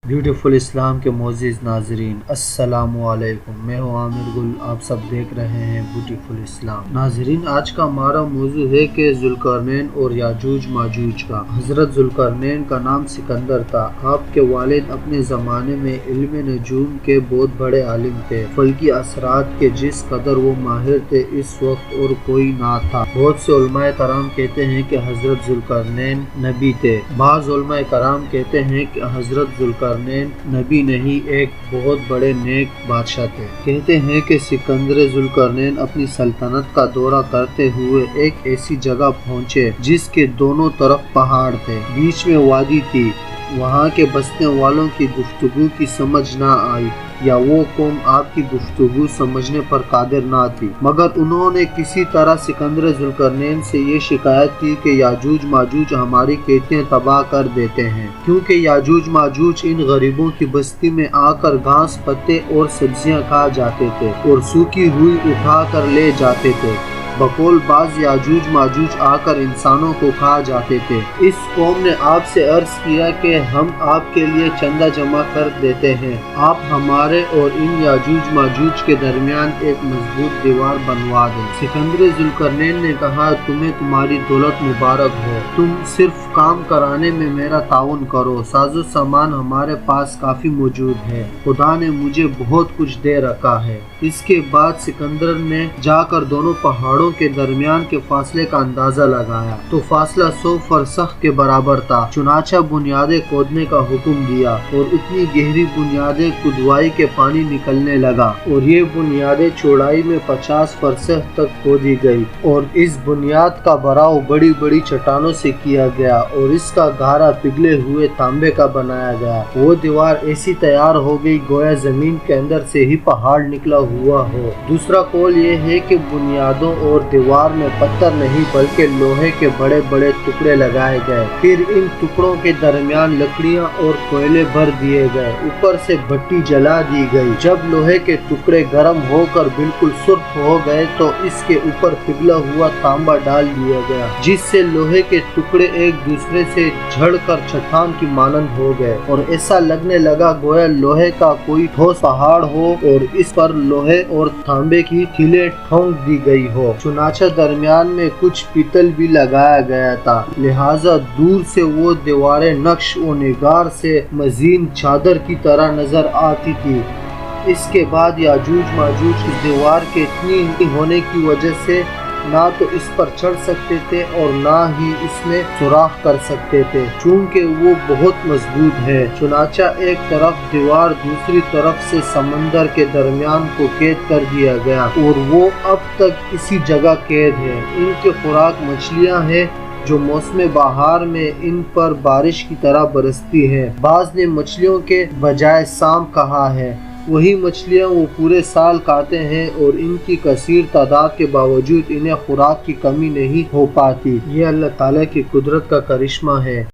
Beautiful اسلام کے معزز ناظرین، السلام علیکم۔ میں ہوں عامر گل، آپ سب دیکھ رہے ہیں بیوٹیفل اسلام۔ ناظرین، آج کا ہمارا موضوع ہے کہ ذوالقرنین اور یاجوج ماجوج کا۔ حضرت ذوالقرنین کا نام سکندر تھا۔ آپ کے والد اپنے زمانے میں علم نجوم کے بہت بڑے عالم تھے۔ فلکی اثرات کے جس قدر وہ ماہر تھے اس وقت اور کوئی نہ تھا۔ بہت سے علماء کرام کہتے ہیں کہ حضرت ذوالقرنین نبی تھے۔ بعض علماء کرام کہتے ہیں کہ حضرت ذوالقرنین نبی نہیں، ایک بہت بڑے نیک بادشاہ تھے۔ کہتے ہیں کہ سکندر ذوالقرنین اپنی سلطنت کا دورہ کرتے ہوئے ایک ایسی جگہ پہنچے جس کے دونوں طرف پہاڑ تھے، بیچ میں وادی تھی۔ وہاں کے بسنے والوں کی گفتگو کی سمجھ نہ آئی، یا وہ قوم آپ کی گفتگو سمجھنے پر قادر نہ تھی، مگر انہوں نے کسی طرح سکندر ذوالقرنین سے یہ شکایت کی کہ یاجوج ماجوج ہماری کھیتیاں تباہ کر دیتے ہیں، کیونکہ یاجوج ماجوج ان غریبوں کی بستی میں آ کر گھاس پتے اور سبزیاں کھا جاتے تھے اور سوکھی ہوئی اٹھا کر لے جاتے تھے۔ بقول بعض یاجوج ماجوج آ کر انسانوں کو کھا جاتے تھے۔ اس قوم نے آپ سے عرض کیا کہ ہم آپ کے لیے چندہ جمع کر دیتے ہیں، آپ ہمارے اور ان یاجوج ماجوج کے درمیان ایک مضبوط دیوار بنوا دیں۔ سکندر ذوالقرنین نے کہا، تمہیں تمہاری دولت مبارک ہو، تم صرف کام کرانے میں میرا تعاون کرو، ساز و سامان ہمارے پاس کافی موجود ہے، خدا نے مجھے بہت کچھ دے رکھا ہے۔ اس کے بعد سکندر نے جا کر دونوں پہاڑوں کے درمیان کے فاصلے کا اندازہ لگایا تو فاصلہ 100 فرسخ کے برابر تھا۔ چنانچہ بنیادیں کھودنے کا حکم دیا اور اتنی گہری بنیادیں کھدوائی کے پانی نکلنے لگا، اور یہ بنیادیں چوڑائی میں 50 فرسخ تک کھودی گئی، اور اس بنیاد کا بھراؤ بڑی بڑی چٹانوں سے کیا گیا، اور اس کا گہرا پگھلے ہوئے تانبے کا بنایا گیا۔ وہ دیوار ایسی تیار ہو گئی گویا زمین کے اندر سے ہی پہاڑ نکلا ہوا ہو۔ دوسرا قول یہ ہے کہ بنیادوں اور دیوار میں پتھر نہیں بلکہ لوہے کے بڑے بڑے ٹکڑے لگائے گئے، پھر ان ٹکڑوں کے درمیان لکڑیاں اور کوئلے بھر دیے گئے، اوپر سے بھٹی جلا دی گئی۔ جب لوہے کے ٹکڑے گرم ہو کر بالکل سرخ ہو گئے تو اس کے اوپر پگھلا ہوا تانبا ڈال دیا گیا، جس سے لوہے کے ٹکڑے ایک دوسرے سے جھڑ کر چٹان کی مانند ہو گئے، اور ایسا لگنے لگا گویا لوہے کا کوئی ٹھوس پہاڑ ہو اور اس پر لوہے اور تانبے کی ٹھیلیں ٹھونک دی گئی ہو۔ چنانچہ درمیان میں کچھ پیتل بھی لگایا گیا تھا، لہذا دور سے وہ دیواریں نقش و نگار سے مزین چادر کی طرح نظر آتی تھی۔ اس کے بعد یاجوج ماجوج اس دیوار کے اتنی ہونے کی وجہ سے نہ تو اس پر چڑھ سکتے تھے اور نہ ہی اس میں سوراخ کر سکتے تھے، چونکہ وہ بہت مضبوط ہے۔ چنانچہ ایک طرف دیوار، دوسری طرف سے سمندر کے درمیان کو قید کر دیا گیا، اور وہ اب تک اسی جگہ قید ہے۔ ان کے خوراک مچھلیاں ہیں جو موسم بہار میں ان پر بارش کی طرح برستی ہے۔ بعض نے مچھلیوں کے بجائے سانپ کہا ہے، وہی مچھلیاں وہ پورے سال کھاتے ہیں، اور ان کی کثیر تعداد کے باوجود انہیں خوراک کی کمی نہیں ہو پاتی۔ یہ اللہ تعالیٰ کی قدرت کا کرشمہ ہے۔